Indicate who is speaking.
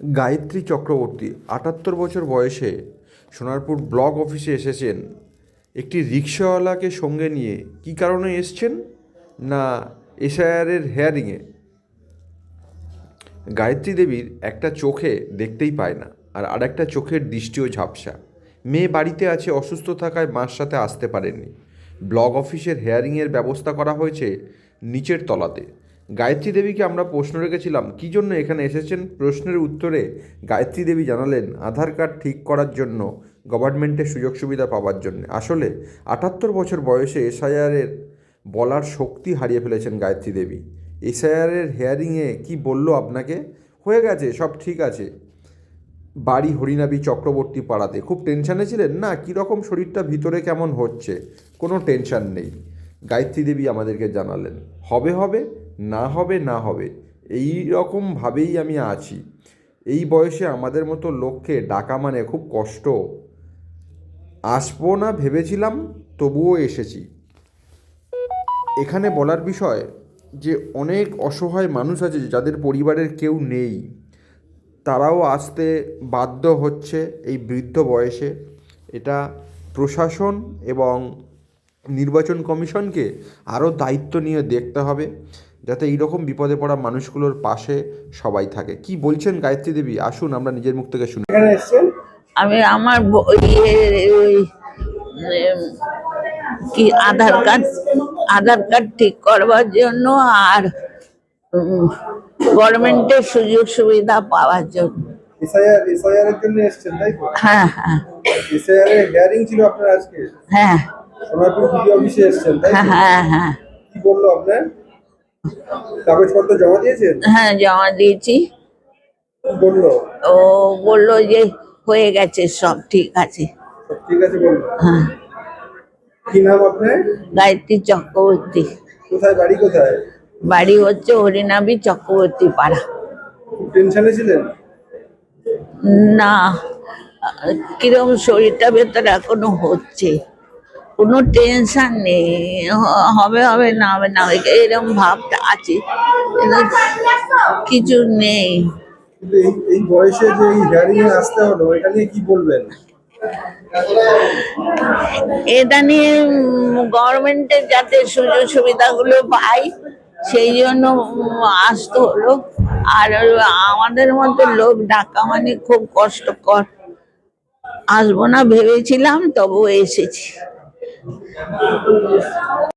Speaker 1: গায়ত্রী চক্রবর্তী ৭৮ বছর বয়সে সোনারপুর ব্লক অফিসে এসেছেন একটি রিক্সাওয়ালাকে সঙ্গে নিয়ে। কী কারণে এসছেন না এসআইআরের হেয়ারিংয়ে। গায়ত্রী দেবীর একটা চোখে দেখতেই পায় না, আর আরেকটা চোখের দৃষ্টিও ঝাপসা। মেয়ে বাড়িতে আছে, অসুস্থ থাকায় মার সাথে আসতে পারেননি। ব্লক অফিসের হেয়ারিংয়ের ব্যবস্থা করা হয়েছে নিচের তলাতে। গায়ত্রী দেবীকে আমরা প্রশ্ন রেখেছিলাম কী জন্য এখানে এসেছেন। প্রশ্নের উত্তরে গায়ত্রী দেবী জানালেন আধার কার্ড ঠিক করার জন্য, গভর্নমেন্টের সুযোগ সুবিধা পাওয়ার জন্য। আসলে ৭৮ বছর বয়সে এসআইআরের বলার শক্তি হারিয়ে ফেলেছেন গায়ত্রী দেবী। এসআইআরের হেয়ারিংয়ে কি বলল আপনাকে? হয়ে গেছে, সব ঠিক আছে। বাড়ি হরিনাবি চক্রবর্তী পাড়াতে। খুব টেনশানে ছিলেন না? কীরকম শরীরটা ভিতরে কেমন হচ্ছে? কোনো টেনশান নেই, গায়ত্রী দেবী আমাদেরকে জানালেন। হবে হবে, না হবে না হবে, এই রকমভাবেই আমি আছি। এই বয়সে আমাদের মতো লোককে ডাকা মানে খুব কষ্ট। আসবো না ভেবেছিলাম, তবুও এসেছি। এখানে বলার বিষয় যে অনেক অসহায় মানুষ আছে যাদের পরিবারের কেউ নেই, তারাও আসতে বাধ্য হচ্ছে এই বৃদ্ধ বয়সে। এটা প্রশাসন এবং নির্বাচন কমিশনকে আরও দায়িত্ব নিয়ে দেখতে হবে, যাতে এইরকম বিপদে পড়া মানুষগুলোর পাশে সবাই থাকে। কি বলছেন গায়ত্রী দেবী? আসুন আমরা নিজের মুখ থেকে শুনি। এখানে এসছেন
Speaker 2: আমি আমার ওই কি আধার কার্ড ঠিক করবার জন্য আর গভর্নমেন্টের সুযোগ সুবিধা পাওয়ার জন্য।
Speaker 1: এসআইআর এর জন্য এসছেন, তাই তো?
Speaker 2: হ্যাঁ হ্যাঁ
Speaker 1: এসআইআর এর হিয়ারিং ছিল আপনার আজকে?
Speaker 2: হ্যাঁ
Speaker 1: সোনারপুর বিডি অফিসে এসছেন, তাই তো?
Speaker 2: হ্যাঁ হ্যাঁ
Speaker 1: কি বললো আপনার? কাগজপত্র জমা দিয়েছেন?
Speaker 2: হ্যাঁ জমা দিয়েছি।
Speaker 1: কি বললো?
Speaker 2: ও বললো যে হয়ে গেছে, সব ঠিক আছে।
Speaker 1: সব ঠিক আছে বললো?
Speaker 2: হ্যাঁ।
Speaker 1: কি নাম আপনার?
Speaker 2: গায়ত্রী চক্রবর্তী।
Speaker 1: কোথায় বাড়ি, কোথায়?
Speaker 2: বাড়ি হচ্ছে হরিনাবি চক্রবর্তী পাড়া।
Speaker 1: খুব টেনশনে ছিলেন?
Speaker 2: না, কিরম শরীরটা ভেতরে এখনো হচ্ছে, কোনো টেনশন নেই। হবে হবে, না হবে না হবে, এরকম ভাবটা আছে, কিছু নেই।
Speaker 1: কিন্তু এই বয়সে যে এই হিয়ারিং এ আসতে হলো, এটা নিয়ে কি বলবেন?
Speaker 2: এটা নিয়ে গভর্নমেন্টের যাতে সুযোগ সুবিধাগুলো পাই, সেই জন্য আসতে হলো। আর আমাদের মতো লোক ডাকা মানে খুব কষ্টকর। আসবো না ভেবেছিলাম, তবুও এসেছি।